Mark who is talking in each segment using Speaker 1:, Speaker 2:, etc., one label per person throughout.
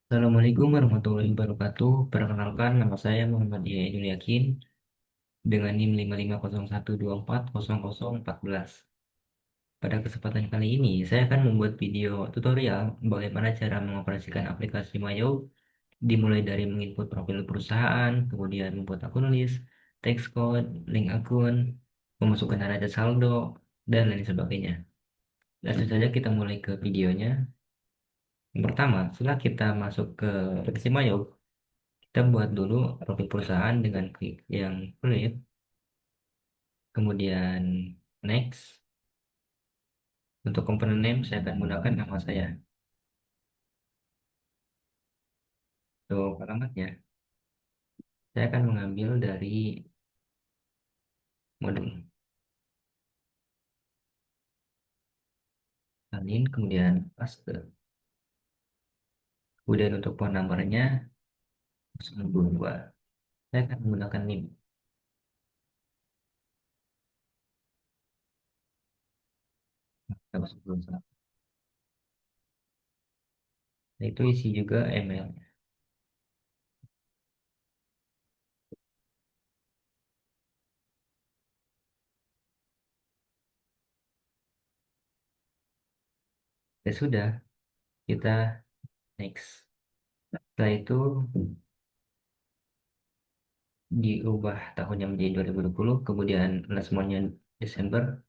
Speaker 1: Assalamualaikum warahmatullahi wabarakatuh. Perkenalkan, nama saya Muhammad Yahya Ainul Yakin dengan NIM 5501240014. Pada kesempatan kali ini, saya akan membuat video tutorial bagaimana cara mengoperasikan aplikasi Mayo, dimulai dari menginput profil perusahaan, kemudian membuat akun list, text code, link akun, memasukkan data saldo, dan lain sebagainya. Langsung saja kita mulai ke videonya. Yang pertama, setelah kita masuk ke aplikasi Mayo, kita buat dulu profil perusahaan dengan klik yang create, kemudian next. Untuk komponen name saya akan menggunakan nama saya. Untuk alamatnya saya akan mengambil dari modul salin, kemudian paste. Kemudian untuk phone numbernya 92. Saya akan menggunakan NIM. Kalau sebelum salah. Nah, itu isi juga email. Ya sudah, kita next. Setelah itu diubah tahunnya menjadi 2020, kemudian last Desember,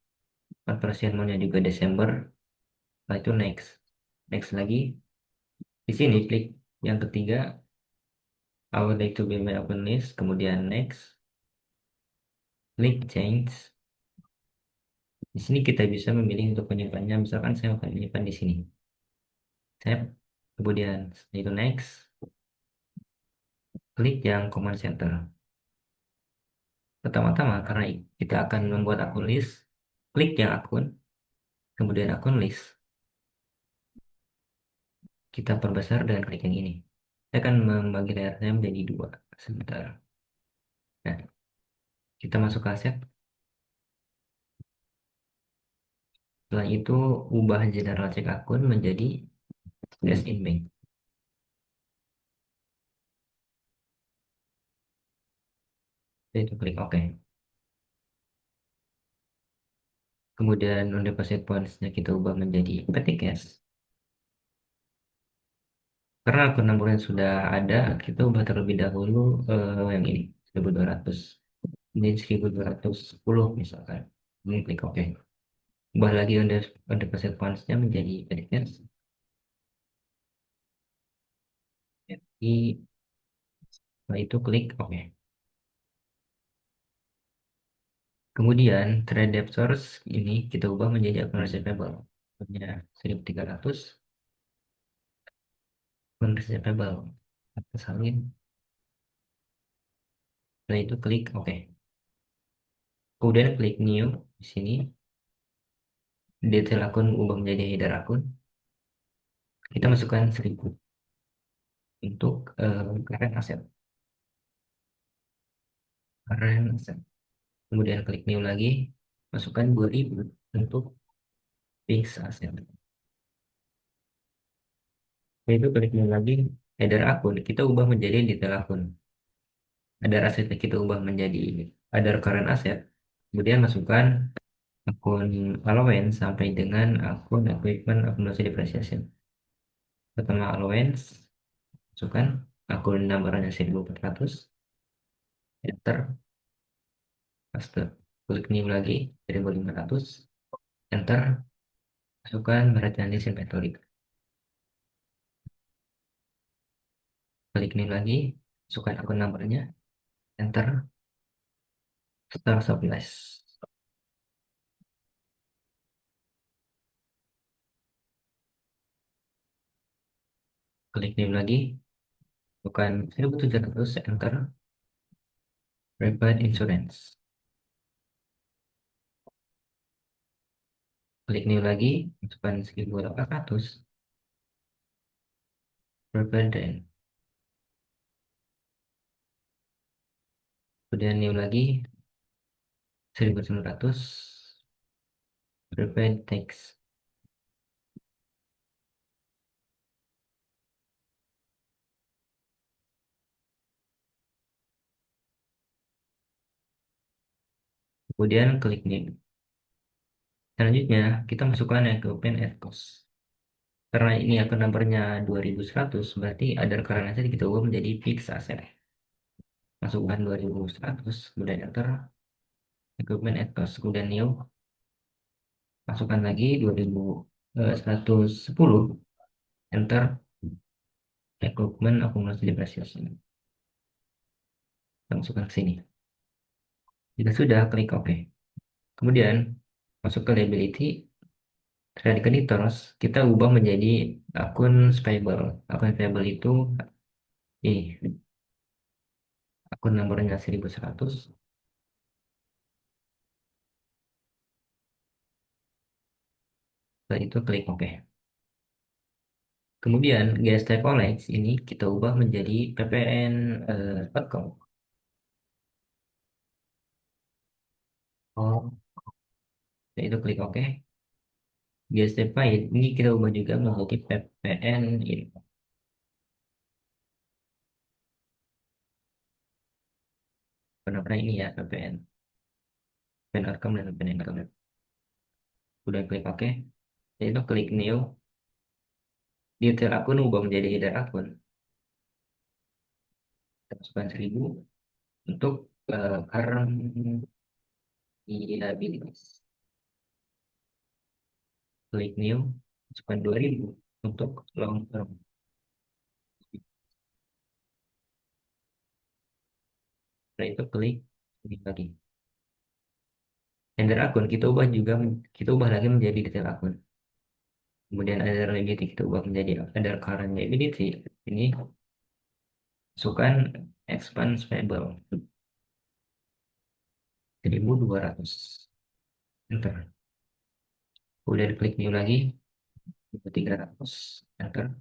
Speaker 1: conversion monthnya juga Desember. Setelah itu next. Next lagi. Di sini klik yang ketiga, I would like to be my open list. Kemudian next. Klik change. Di sini kita bisa memilih untuk menyimpannya. Misalkan saya akan menyimpan di sini. Save. Kemudian setelah itu next. Klik yang command center. Pertama-tama karena kita akan membuat akun list. Klik yang akun. Kemudian akun list. Kita perbesar dengan klik yang ini. Saya akan membagi layar saya menjadi dua. Sebentar. Nah, kita masuk ke aset. Setelah itu ubah general check akun menjadi cash in bank. Setelah itu klik OK. Kemudian on deposit points-nya kita ubah menjadi petty cash. Karena akun nomor yang sudah ada, kita ubah terlebih dahulu yang ini 1200. Ini 1210 misalkan. Ini klik OK. Ubah lagi on deposit points-nya menjadi petty cash. Jadi setelah itu klik OK. Kemudian trade debtors ini kita ubah menjadi akun receivable. Punya 1300 akun receivable. Kita salin. Setelah itu klik OK. Kemudian klik new di sini. Detail akun ubah menjadi header akun. Kita masukkan 1000 untuk current asset. Current asset. Kemudian klik new lagi. Masukkan 2000 untuk fixed asset. Setelah itu klik new lagi. Header akun kita ubah menjadi detail akun. Header asetnya kita ubah menjadi header current asset. Kemudian masukkan akun allowance sampai dengan akun equipment akumulasi depreciation. Pertama allowance, masukkan akun nomornya 1400, enter, paste, klik new lagi 1500, enter, masukkan merchant inventory, klik new lagi, masukkan akun nomornya, enter, start supplies, klik new lagi, masukkan 1700, enter, private insurance, klik new lagi, masukkan 1800, private. Kemudian new lagi 1900, prevent text. Kemudian klik new. Selanjutnya kita masukkan equipment at cost. Karena ini akun nomornya 2100, berarti other current asset kita ubah menjadi fixed asset. Masukkan 2100, kemudian enter, equipment at cost, kemudian new. Masukkan lagi 2110, enter, equipment akumulasi depreciation. Kita masukkan ke sini. Jika sudah, klik OK. Kemudian masuk ke liability, trade creditors, kita ubah menjadi akun payable. Akun payable itu ini, akun nomornya 1100. Setelah itu klik OK. Kemudian GST Collect ini kita ubah menjadi PPN account. Oh, itu klik OK. GST Paid ini kita ubah juga menjadi PPN info. Kenapa ini ya PPN? PPN Outcome dan PPN Income. Udah klik OK. Itu klik New. Detail akun ubah menjadi header akun. Kita masukkan 1000 untuk current liabilities. Klik New. Masukkan 2000 untuk long term. Setelah itu klik ini lagi. Header akun kita ubah lagi menjadi detail akun. Kemudian ada liability kita ubah menjadi ada current liability. Ini masukkan expense payable 1200. Enter. Kemudian klik new lagi 300. Enter.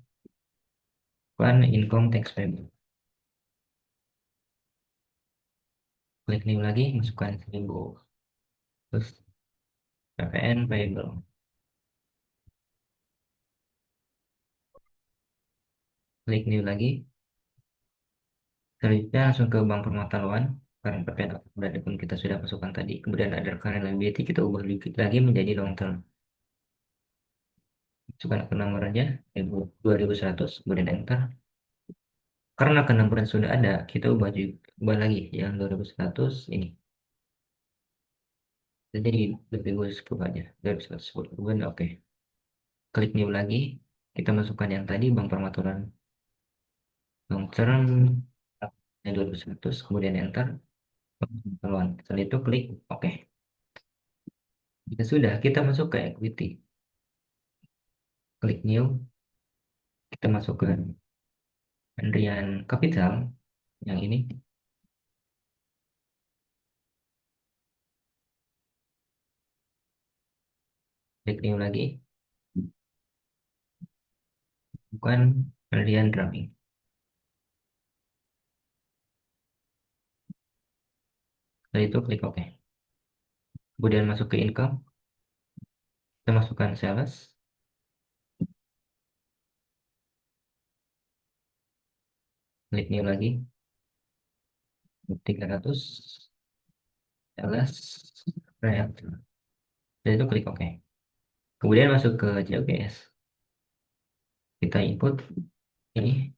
Speaker 1: Kan income tax payable. Klik new lagi masukkan 1000. Terus PPN payable. Klik new lagi. Selanjutnya langsung ke bank permata loan. Karena PPN berada pun kita sudah masukkan tadi. Kemudian ada current liability kita ubah lagi menjadi long term. Masukkan akun nomornya 2100, kemudian enter. Karena akun nomor yang sudah ada, kita ubah lagi yang 2100 ini. Jadi lebih gue skip aja 2110. Kemudian oke. Klik new lagi. Kita masukkan yang tadi bank permaturan long term yang 2100, kemudian enter. Peluang. Setelah itu klik oke. Jika sudah, kita masuk ke equity. Klik new. Kita masukkan pendirian capital yang ini. Klik new lagi. Bukan pendirian drumming. Setelah itu klik OK. Kemudian masuk ke income. Kita masukkan sales. Klik new lagi. 300. Sales. React. Dan itu klik OK. Kemudian masuk ke JOGS. Kita input ini.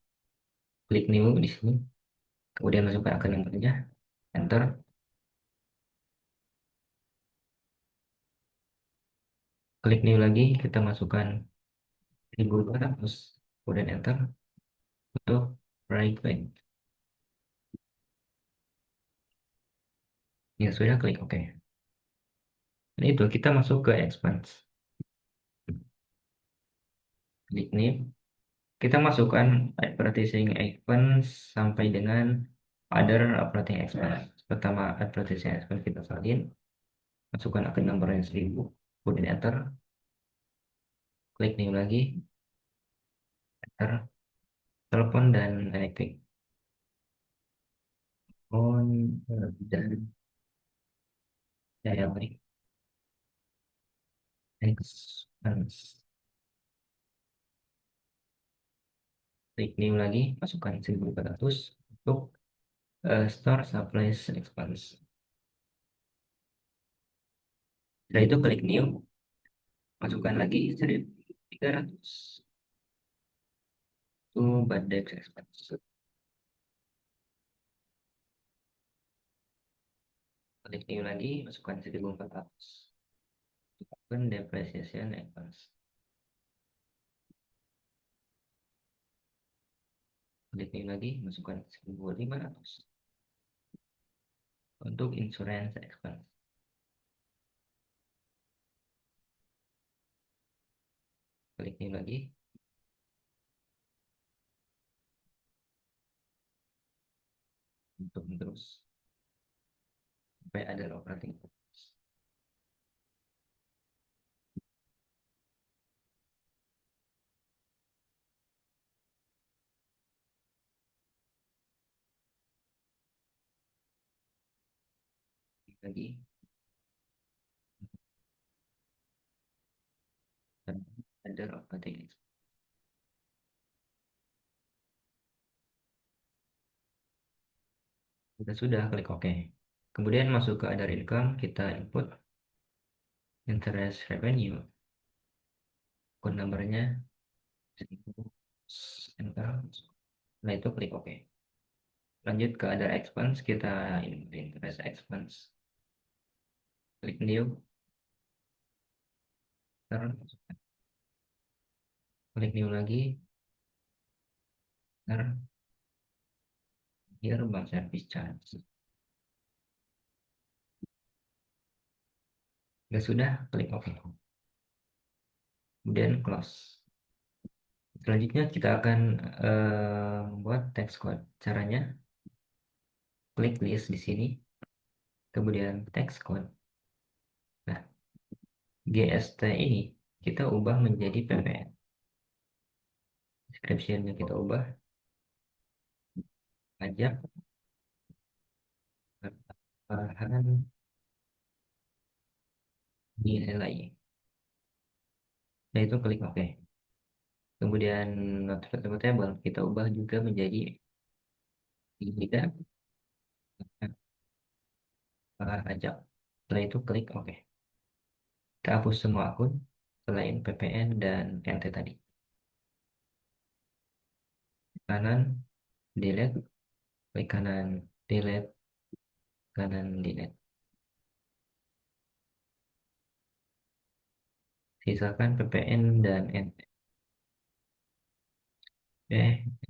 Speaker 1: Klik new di sini. Kemudian masukkan akun nomornya. Enter. Klik new lagi. Kita masukkan 1200. Kemudian enter. Untuk right bank. Ya sudah, klik OK. Dan itu kita masuk ke expense. Klik new. Kita masukkan advertising expense sampai dengan other operating expense. Pertama advertising expense kita salin. Masukkan akun nomornya 1000. Kemudian enter. Klik new lagi. Enter. Telepon dan elektrik. On dan daya balik. Expense. Klik new lagi. Masukkan 1400 untuk store supplies expense. Setelah itu klik new, masukkan lagi 1300 to Bandex expense. Klik new lagi, masukkan 1400. Open depreciation expense. Klik new lagi, masukkan 1500 untuk insurance expense. Klik new lagi, untuk terus sampai ada operating cost. Lagi dan ada operating expense. Kita sudah klik OK. Kemudian masuk ke other income, kita input interest revenue. Akun numbernya enter. Nah itu klik OK. Lanjut ke other expense, kita input interest expense. Klik new, klik new lagi, here bank service charge. Ya sudah, klik OK. Kemudian close. Selanjutnya kita akan membuat text code. Caranya, klik list di sini, kemudian text code. Nah, GST ini kita ubah menjadi PPN. Description-nya kita ubah, pajak, bahan, nilai. Nah itu klik OK. Kemudian notifiable table kita ubah juga menjadi tidak pajak. Setelah itu klik OK. Kita hapus semua akun selain PPN dan NT tadi. Kanan delete, klik kanan delete, kanan delete. Sisakan PPN dan NT.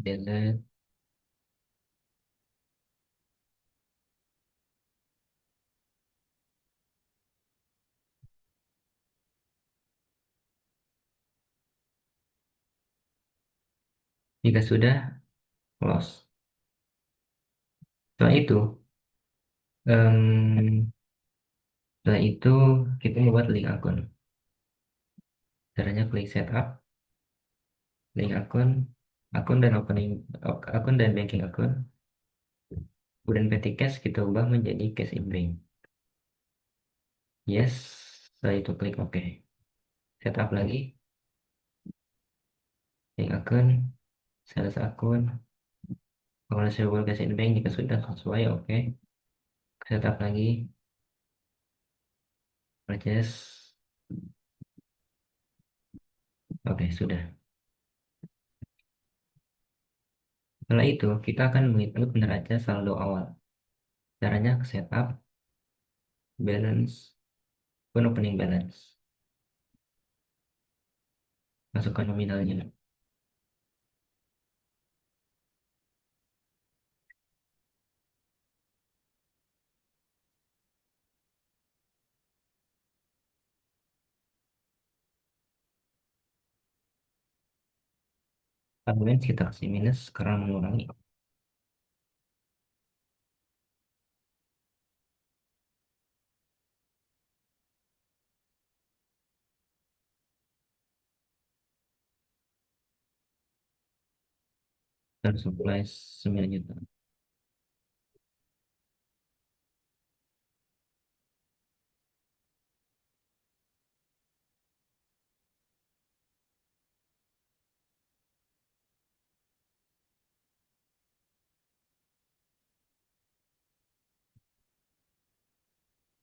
Speaker 1: Delete. Jika sudah, close. Setelah itu, em, setelah itu kita membuat link akun. Caranya klik setup, link akun, akun dan opening, akun dan banking akun. Kemudian petty cash kita ubah menjadi cash in bank. Yes, setelah itu klik OK. Setup lagi, link akun, sales akun, pengelola receivable cash in bank jika sudah sesuai OK. Setup lagi, purchase, OK sudah. Setelah itu kita akan menghitung neraca saldo awal. Caranya setup, balance, pun opening balance. Masukkan nominalnya. Kemudian kita kasih minus karena mengurangi. Dan supply 9 juta.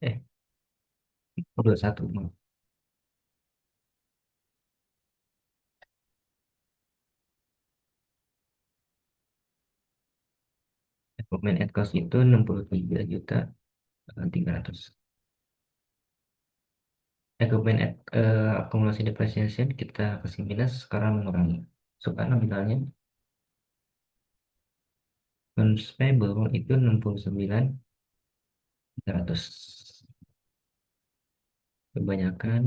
Speaker 1: Eh, satu. Equipment at cost itu 63.300. Equipment at akumulasi depreciation kita kasih minus sekarang mengurangi. Soalnya nominalnya accounts payable itu 69.300. Kebanyakan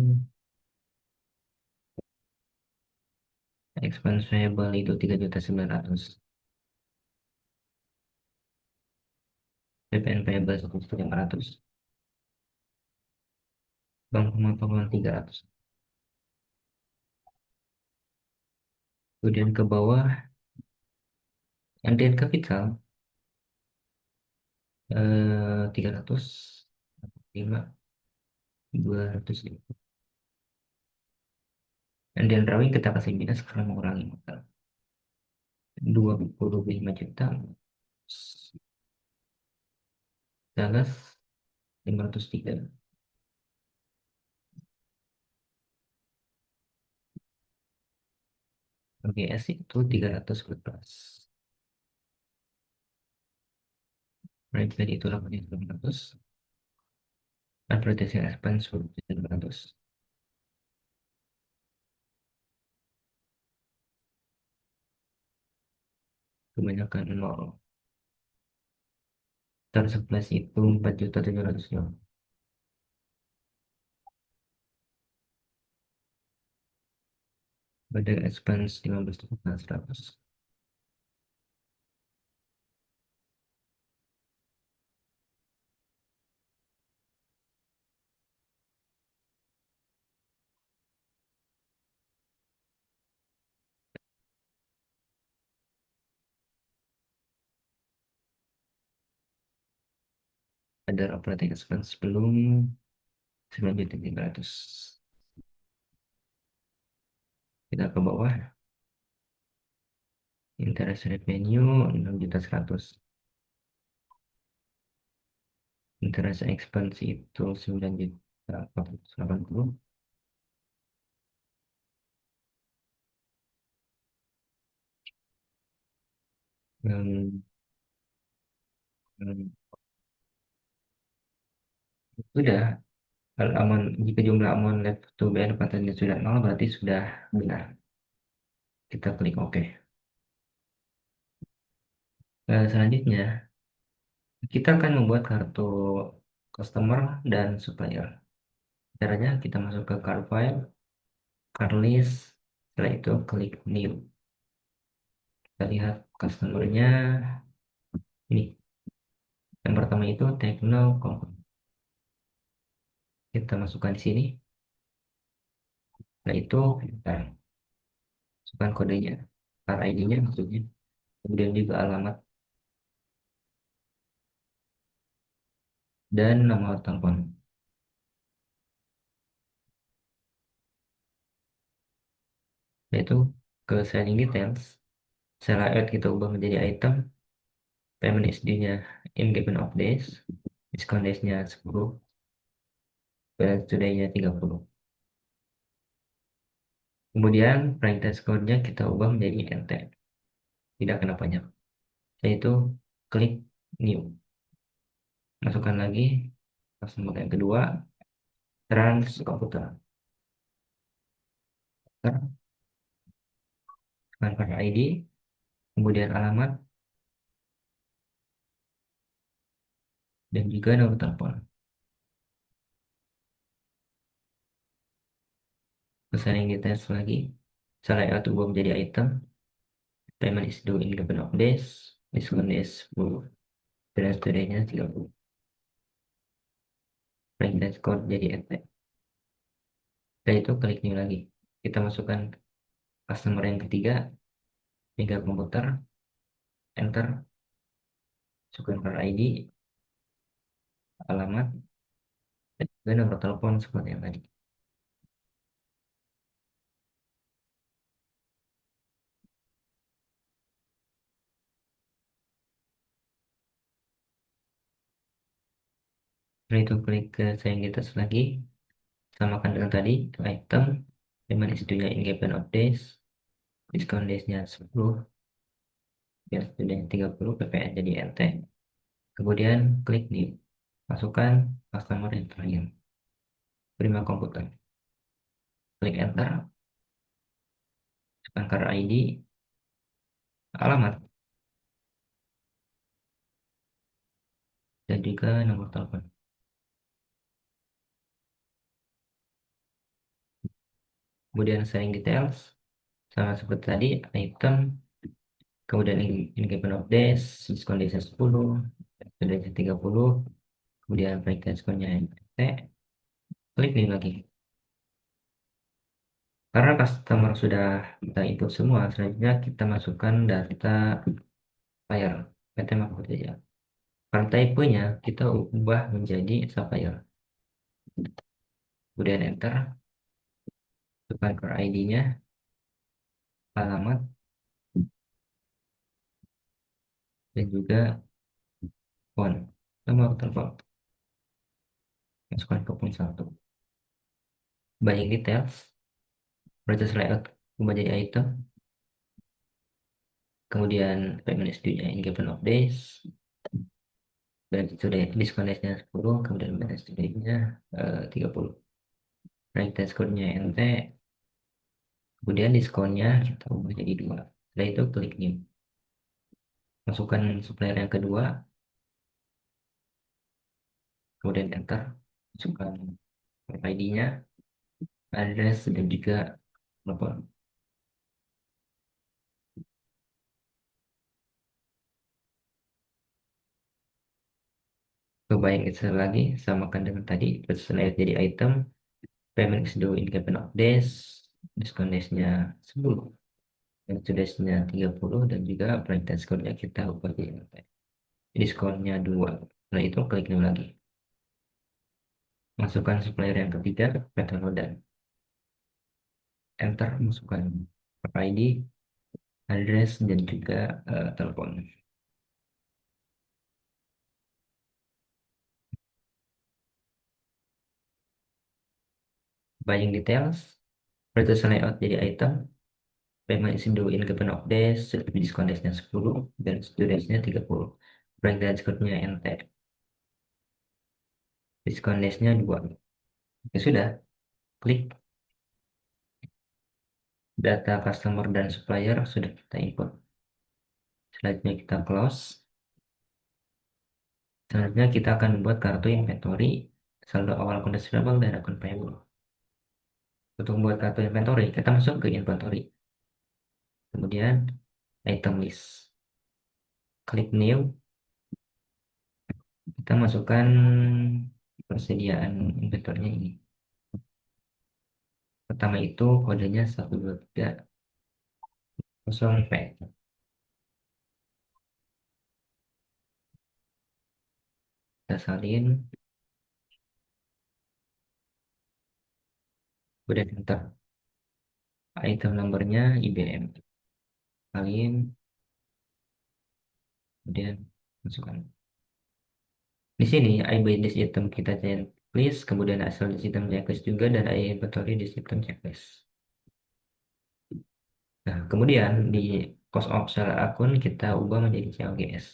Speaker 1: expense payable itu 3.900.000. PPN payable 1.500. Bank pemotongan 300. Kemudian ke bawah MTN Capital 300, 5, 200. MTN Drawing kita kasih minus karena mengurangi modal 25 juta. Dallas 503. OGS itu 314. Right value itu 8.900. Advertising expense 10.900. Kebanyakan nol. Surplus itu 4.700. Pada expense 15.100. Ada operating expense belum 9.300. Kita ke bawah. Interest revenue 6.100. Interest expense itu 9.480. Hmm, hmm, Sudah. Kalau aman, jika jumlah aman left to be allocated sudah nol, berarti sudah benar. Kita klik OK. Selanjutnya, kita akan membuat kartu customer dan supplier. Caranya kita masuk ke card file, card list, setelah itu klik new. Kita lihat customernya ini. Yang pertama itu Tekno Company. Kita masukkan di sini. Setelah itu kita masukkan kodenya, card ID-nya maksudnya. Kemudian juga alamat dan nomor telepon. Yaitu ke selling details. Setelah add kita ubah menjadi item. Payment SD-nya in given of days. Discount days-nya 10. Balance today-nya 30. Kemudian price code-nya kita ubah menjadi NT. Tidak kena pajak. Yaitu klik new. Masukkan lagi customer yang kedua. Trans komputer. Transfer ID. Kemudian alamat. Dan juga nomor telepon. Pesan yang dites lagi. Select atau ubah menjadi item. Payment is due in given of days. Discount is 10. Balance today-nya 30. Price code jadi NT. Setelah itu klik new lagi. Kita masukkan customer yang ketiga, Mega Komputer, enter, masukkan card ID, alamat, dan nomor telepon seperti yang tadi. Setelah itu klik ke sayang details lagi, Samakan dengan tadi, item, payment is due in given of days, diskon days-nya 10, biar sudah 30, PPN jadi NT. Kemudian klik new, masukkan customer yang terakhir, Prima Komputer. Klik enter, masukkan ID, alamat, dan juga nomor telepon. Kemudian sharing details, sama seperti tadi, item, kemudian in given of days, diskon days 10, sudah 30, kemudian breakdown diskonnya NT, klik new lagi. Karena customer sudah kita input semua, selanjutnya kita masukkan data supplier, PT Mahkota. Kalau typenya kita ubah menjadi supplier. Kemudian enter, masukkan ID-nya, alamat, dan juga phone, nomor telepon. Masukkan ke pin 1. Banyak details, proses layout ubah jadi item, kemudian payment is due in given of days, dan sudah diskon days-nya 10, kemudian balance due-nya 30. Rank test score-nya NT, kemudian diskonnya kita ubah jadi 2. Setelah itu klik new. Masukkan supplier yang kedua, kemudian enter. Masukkan ID-nya, address, dan juga telepon. Coba yang itu lagi, samakan dengan tadi. Terus layout jadi item, payment is due in given of days, diskon days-nya 10, dan days-nya 30, dan juga breakdown score-nya kita ubah jadi diskonnya 2. Nah itu klik new lagi. Masukkan supplier yang ketiga, Petronodan. Enter, masukkan ID, address, dan juga telepon. Buying details, purchase layout jadi item, payment is due in given of days, diskon days-nya 10, dan days-nya 30. Breakdown score-nya NT. Diskon days-nya 2. Ya sudah, klik data customer dan supplier sudah kita input. Selanjutnya kita close. Selanjutnya kita akan membuat kartu inventory, saldo awal akun receivable dan akun payable. Untuk membuat kartu inventory, kita masuk ke inventory. Kemudian item list. Klik new. Kita masukkan persediaan inventornya ini. Pertama itu kodenya 123 0P. Kita salin, kemudian enter. Item numbernya IBM. Salin, kemudian masukkan. Di sini I buy this item kita checklist, kemudian asal di sistem checklist juga, dan I inventory di sistem checklist. Nah, kemudian di cost of sale akun kita ubah menjadi CLGS.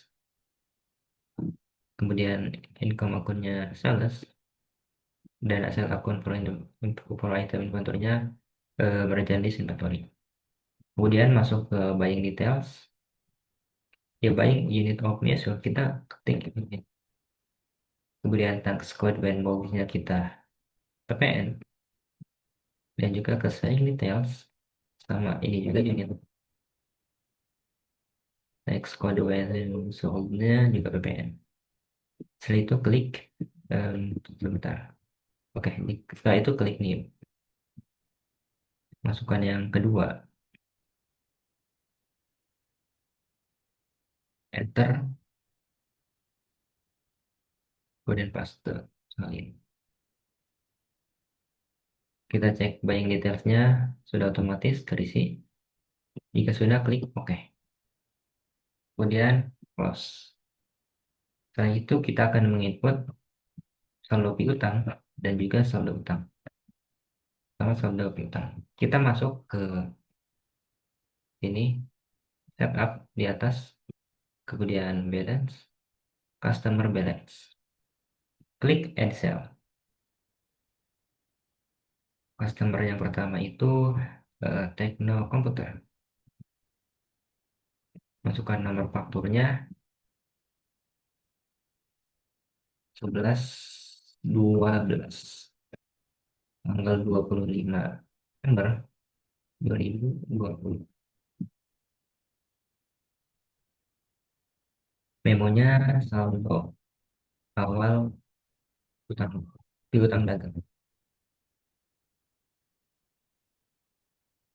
Speaker 1: Kemudian income akunnya sales, dan asal akun for item inventory-nya merchandise inventory. Kemudian masuk ke buying details. Ya, buying unit of measure kita ketik ini. Kemudian tax code dan box-nya kita PPN, dan juga ke selling details sama ini juga unit tax code dan sold-nya juga PPN. Setelah itu klik sebentar. Oke, setelah itu klik new. Masukkan yang kedua, enter, kemudian paste, salin. Kita cek buying detailsnya sudah otomatis terisi. Jika sudah, klik OK. Kemudian close. Setelah itu kita akan menginput saldo piutang dan juga saldo utang. sama saldo piutang. Kita masuk ke ini, setup di atas, kemudian balance, customer balance. Klik add cell. Customer yang pertama itu Tekno Komputer. Masukkan nomor fakturnya 11 12, tanggal 25 November 2020. Memonya saldo awal utang piutang dagang.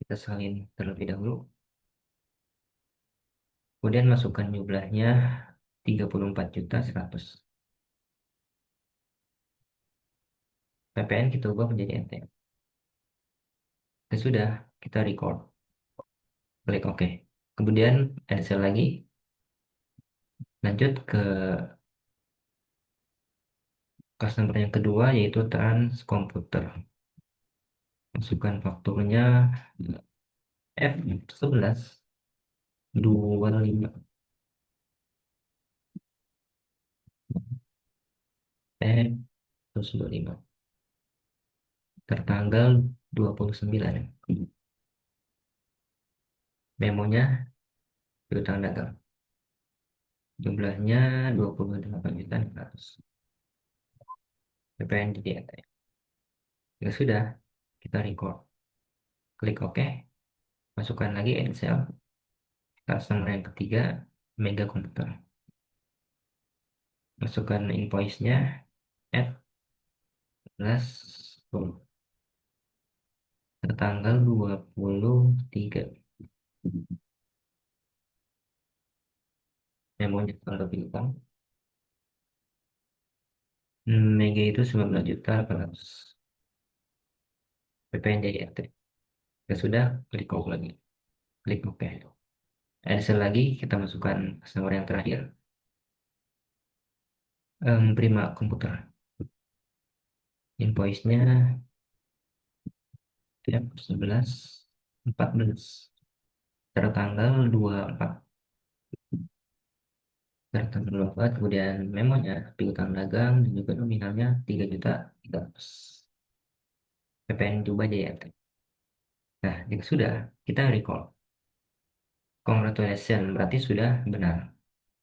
Speaker 1: Kita salin terlebih dahulu. Kemudian masukkan jumlahnya 34.100. PPN kita ubah menjadi NT. Dan sudah, kita record. Klik OK. Kemudian ada sel lagi. Lanjut ke customer yang kedua yaitu Trans Komputer. Masukkan fakturnya F11 25 F125 tertanggal 29. Memonya piutang dagang. Jumlahnya 28.600. PPN jadi NT. Ya sudah, kita record. Klik OK. Masukkan lagi Excel. Customer yang ketiga, Mega Komputer. Masukkan invoice-nya F11 tertanggal 23. Memonya tanggal bintang. Mega itu 19.800. PPN jadi RT. Ya sudah, klik OK lagi. Klik OK. Cancel lagi, kita masukkan customer yang terakhir. Prima Komputer. Invoice-nya F11 14 tertanggal 24. Tertanggal 24, kemudian memonya piutang dagang dan juga nominalnya 3.300. PPN coba aja ya. Nah, jika sudah, kita recall. Congratulations, berarti sudah benar.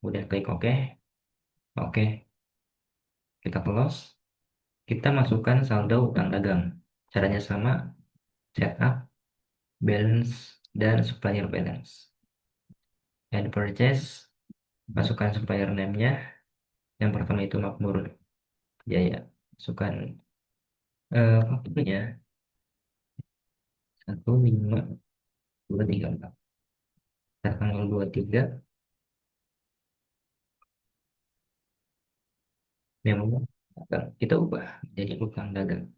Speaker 1: Kemudian klik OK. Oke, kita close. Kita masukkan saldo utang dagang. Caranya sama, setup, balance, dan supplier balance. And purchase, masukkan supplier name-nya. Yang pertama itu Makmur Jaya. Masukkan fakturnya 15234. Tanggal 23, memang kita ubah jadi utang dagang.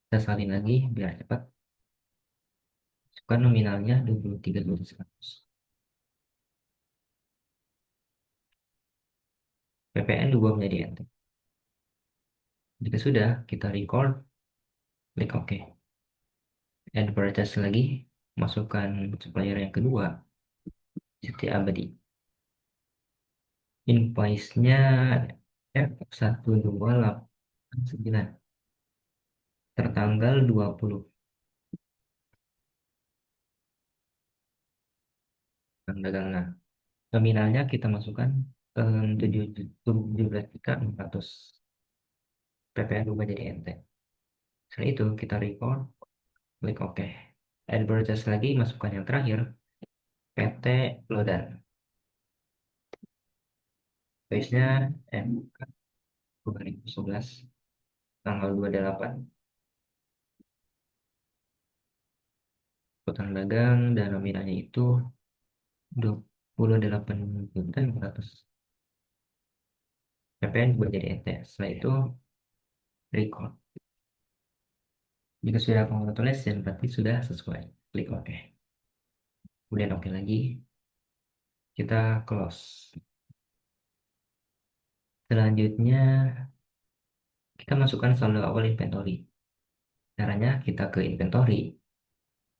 Speaker 1: Kita salin lagi biar cepat. Masukkan nominalnya 23.100. PPN diubah menjadi NT. Jika sudah, kita record, klik OK. Dan purchase lagi, masukkan supplier yang kedua, Siti Abadi. Invoice-nya F1289 tertanggal 20. Tanggal dagang. Nah, nominalnya kita masukkan 17.600. PPN berubah jadi NT. Setelah itu kita record, klik OK. Add purchase lagi, masukkan yang terakhir, PT Lodan. Base-nya MK 2011 tanggal 28. Utang dagang dan nominalnya itu 28.500. PPN buat jadi ET. Setelah itu record. Jika sudah congratulations berarti sudah sesuai. Klik OK. Kemudian OK lagi. Kita close. Selanjutnya kita masukkan saldo awal inventory. Caranya kita ke inventory,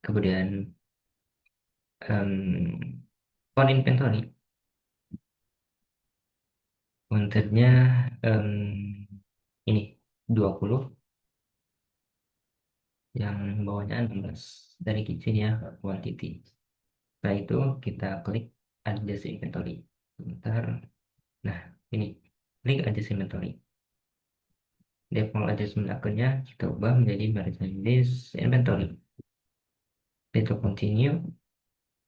Speaker 1: kemudian on inventory, counternya ini 20, yang bawahnya 16 dari sini ya, quantity. Setelah itu kita klik adjust inventory. Sebentar. Nah, ini klik adjust inventory. Default adjustment akunnya kita ubah menjadi merchandise inventory. Kita continue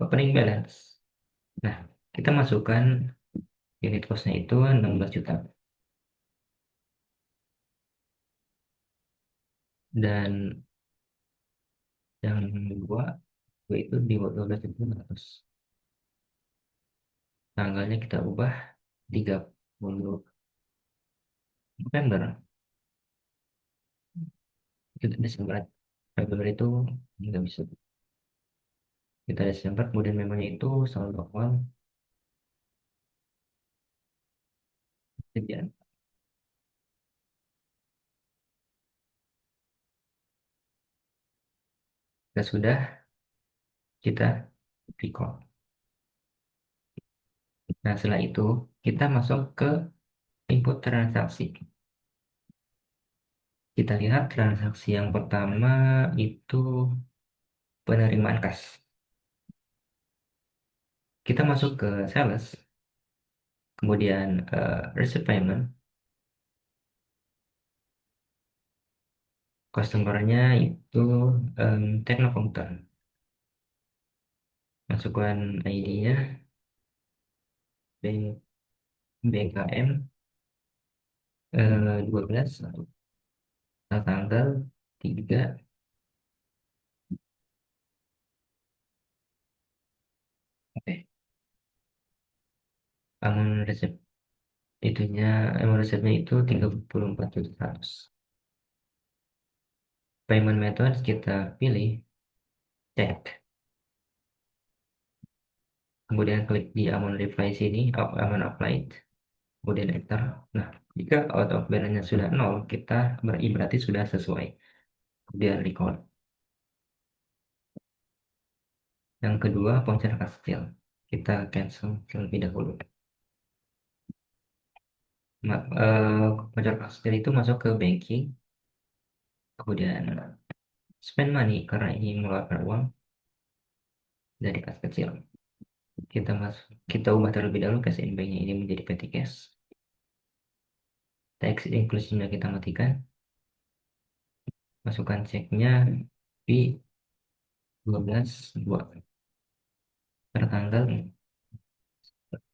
Speaker 1: opening balance. Nah, kita masukkan unit costnya itu 16 juta. Dan yang dua itu di 12.500. Tanggalnya kita ubah 30 November. Itu Desember. Februari itu nggak bisa. Kita Desember, kemudian memangnya itu saldo awal kerjaan. Kita sudah, kita record. Nah, setelah itu kita masuk ke input transaksi. Kita lihat transaksi yang pertama itu penerimaan kas. Kita masuk ke sales, kemudian receipt payment, customernya itu Teknokomputer. Masukkan ID-nya BKM 12 tanggal 3. Oke. Amun resep itunya, amun resepnya itu 34.100. Payment method kita pilih cek, kemudian klik di amun reply sini, amun applied, kemudian enter. Nah, jika out of balance sudah 0, kita berarti sudah sesuai. Kemudian record. Yang kedua, voucher kastil. Kita cancel terlebih dahulu. Voucher kastil itu masuk ke banking, kemudian spend money karena ini mengeluarkan uang dari kas kecil. Kita ubah terlebih dahulu cash in bank-nya ini menjadi petty cash. Tax inclusion-nya kita matikan. Masukkan ceknya di 12/2 tertanggal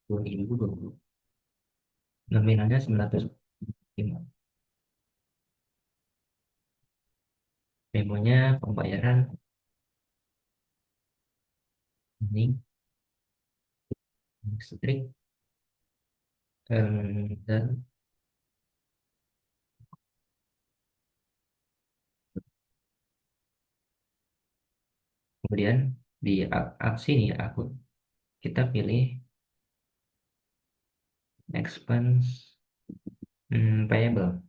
Speaker 1: 2020. Nominalnya 905. Memonya pembayaran ini listrik, dan kemudian di aksi ini akun kita pilih expense payable.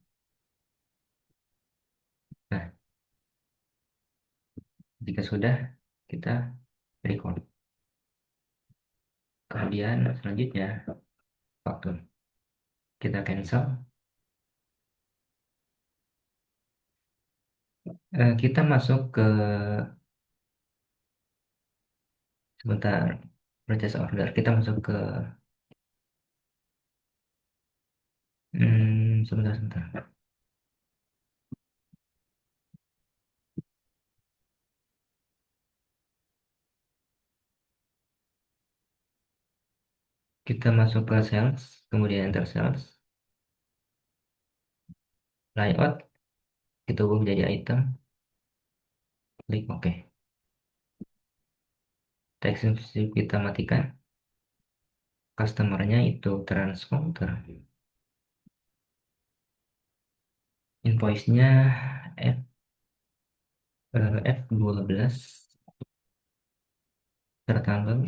Speaker 1: Nah, jika sudah, kita record. Kemudian selanjutnya faktur kita cancel. Kita masuk ke, sebentar, purchase order. Kita masuk ke sebentar sebentar. Kita masuk ke sales, kemudian enter sales, layout, kita ubah menjadi item, klik OK. Text sensitive kita matikan. Customernya itu transporter. Invoice-nya F12 tertanggal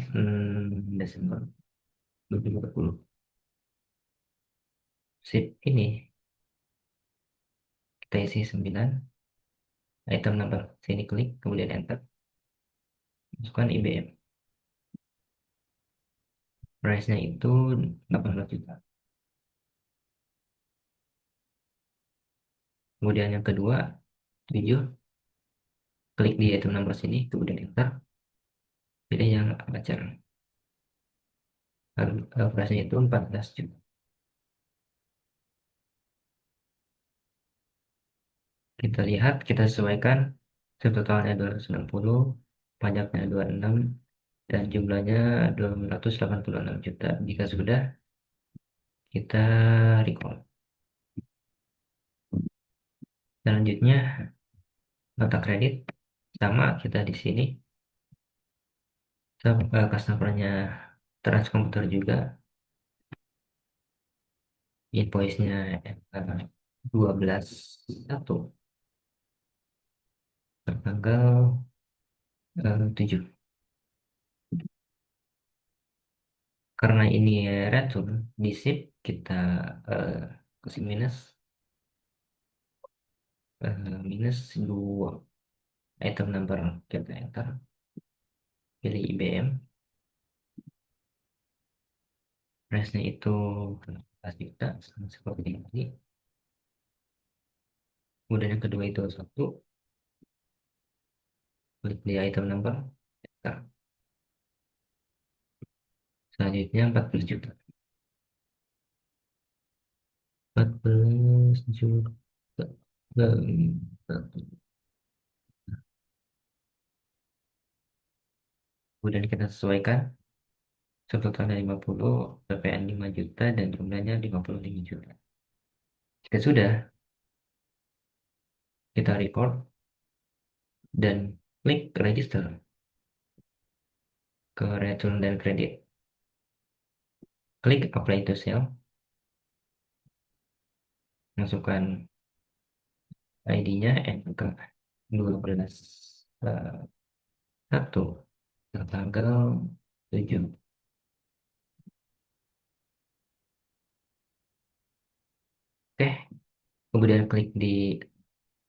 Speaker 1: Desember 2020. Sip, ini kita isi 9 item number, sini klik, kemudian enter, masukkan IBM, price-nya itu 18 juta. Kemudian yang kedua, 7, klik di item number sini, kemudian enter, pilih yang acer, price-nya itu 14 juta. Kita lihat, kita sesuaikan, totalnya 260, pajaknya 26, dan jumlahnya 286 juta. Jika sudah, kita record. Selanjutnya, nota kredit sama kita di sini. Customernya Transkomputer juga, invoice-nya 12/1 tanggal 7. Karena ini return di ship, kita eh, kasih minus 2 item number, kita enter, pilih IBM, price-nya itu 14 juta sama seperti ini. Kemudian yang kedua itu 1, klik di item number, enter. Selanjutnya 14 juta, 14 juta. Kemudian kita sesuaikan, totalnya 50, PPN 5 juta, dan jumlahnya 55 juta. Jika sudah, kita record dan klik register ke return dan kredit. Klik apply to sell, masukkan ID-nya NK 12 1 tanggal 7. Oke, kemudian klik di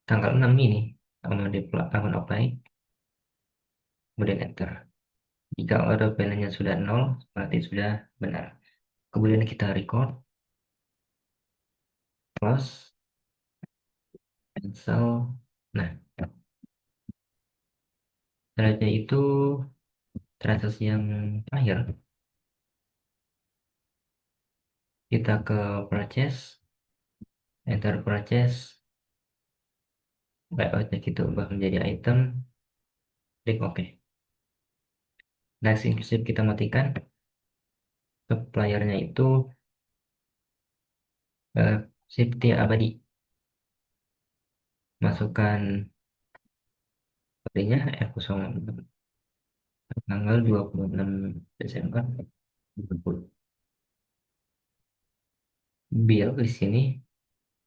Speaker 1: tanggal 6 ini, aman apply, kemudian enter. Jika auto balance-nya sudah 0, berarti sudah benar. Kemudian kita record, close, cancel. Nah, selanjutnya itu transaksi yang terakhir. Kita ke purchase, enter purchase, layoutnya kita ubah menjadi item, klik OK. Next inclusive kita matikan, suppliernya itu safety abadi, masukkan kodenya F06, tanggal 26 Desember 2020. Bill di sini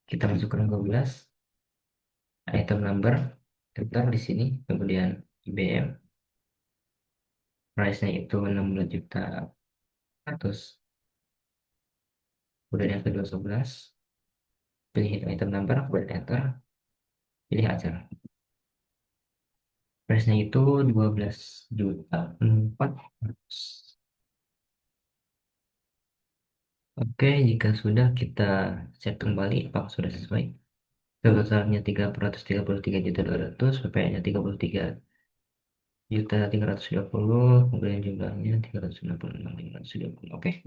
Speaker 1: kita masukkan 12, item number, enter di sini, kemudian IBM, price-nya itu 16 juta 100. Kemudian yang kedua 11, pilih item number, kemudian enter, pilih ajar. Price-nya itu 12 juta 400. Oke, jika sudah, kita cek kembali apakah sudah sesuai. Totalnya 333 juta 200, PPN-nya 33 juta 320, kemudian jumlahnya 366 520. Oke,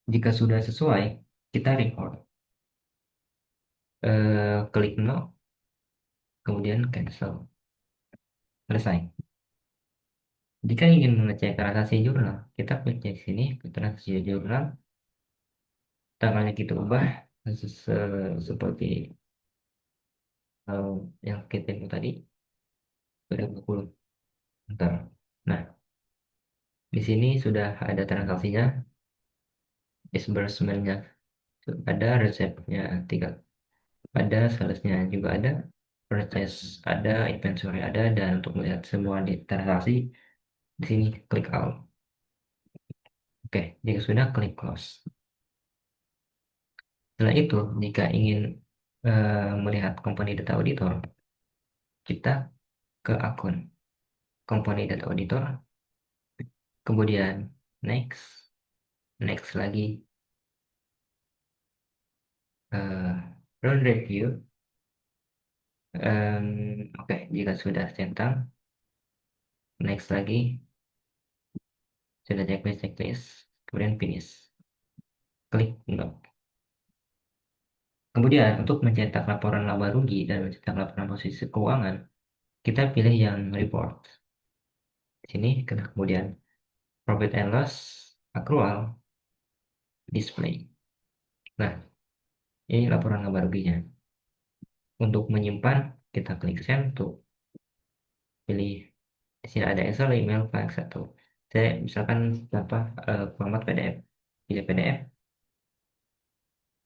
Speaker 1: jika sudah sesuai, kita record. Klik no, kemudian cancel. Selesai. Jika ingin mengecek transaksi jurnal, kita klik di sini ke transaksi jurnal, tanggalnya kita ubah seperti yang kita input tadi, sudah 20. Bentar. Nah, di sini sudah ada transaksinya, disbursement-nya ada, resepnya 3 ada, salesnya juga ada, purchase ada, inventory ada, dan untuk melihat semua di transaksi, di sini klik all. Oke, jika sudah, klik close. Setelah itu, jika ingin melihat company data auditor, kita ke akun company data auditor, kemudian next, next lagi, eh, run review. Oke, jika sudah centang, next lagi, sudah checklist, checklist, kemudian finish, klik no. Kemudian untuk mencetak laporan laba rugi dan mencetak laporan posisi keuangan, kita pilih yang report. Di sini kita kemudian profit and loss, accrual, display. Nah, ini laporan laba ruginya. Untuk menyimpan, kita klik send to, pilih di sini ada Excel, email, fax, atau saya misalkan apa format PDF, pilih PDF,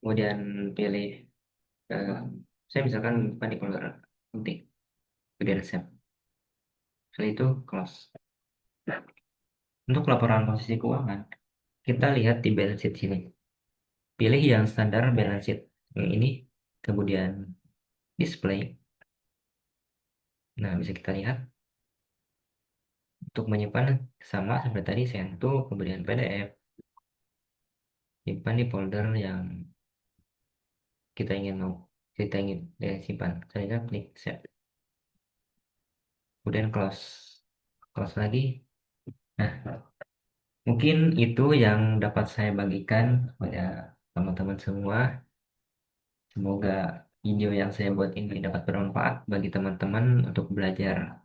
Speaker 1: kemudian pilih eh, saya misalkan bukan di folder penting, kemudian save. Setelah itu close. Untuk laporan posisi keuangan, kita lihat di balance sheet sini. Pilih yang standar balance sheet yang ini, kemudian display. Nah, bisa kita lihat untuk menyimpan sama seperti tadi, send to, kemudian PDF, simpan di folder yang kita ingin mau, kita ingin simpan. Saya klik save, kemudian close, close lagi. Nah, mungkin itu yang dapat saya bagikan kepada teman-teman semua. Semoga video yang saya buat ini dapat bermanfaat bagi teman-teman untuk belajar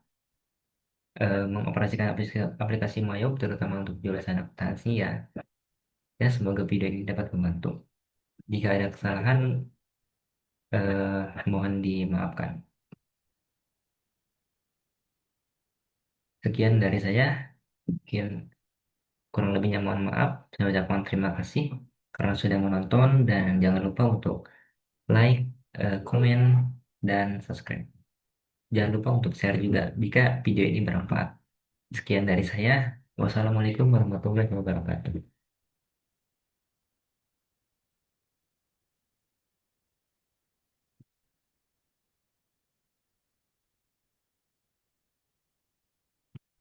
Speaker 1: mengoperasikan aplikasi Mayop, terutama untuk jurusan akuntansi ya. Ya, semoga video ini dapat membantu. Jika ada kesalahan, mohon dimaafkan. Sekian dari saya. Mungkin kurang lebihnya mohon maaf. Saya ucapkan terima kasih karena sudah menonton dan jangan lupa untuk like, komen, dan subscribe. Jangan lupa untuk share juga jika video ini bermanfaat. Sekian dari saya. Wassalamualaikum warahmatullahi wabarakatuh.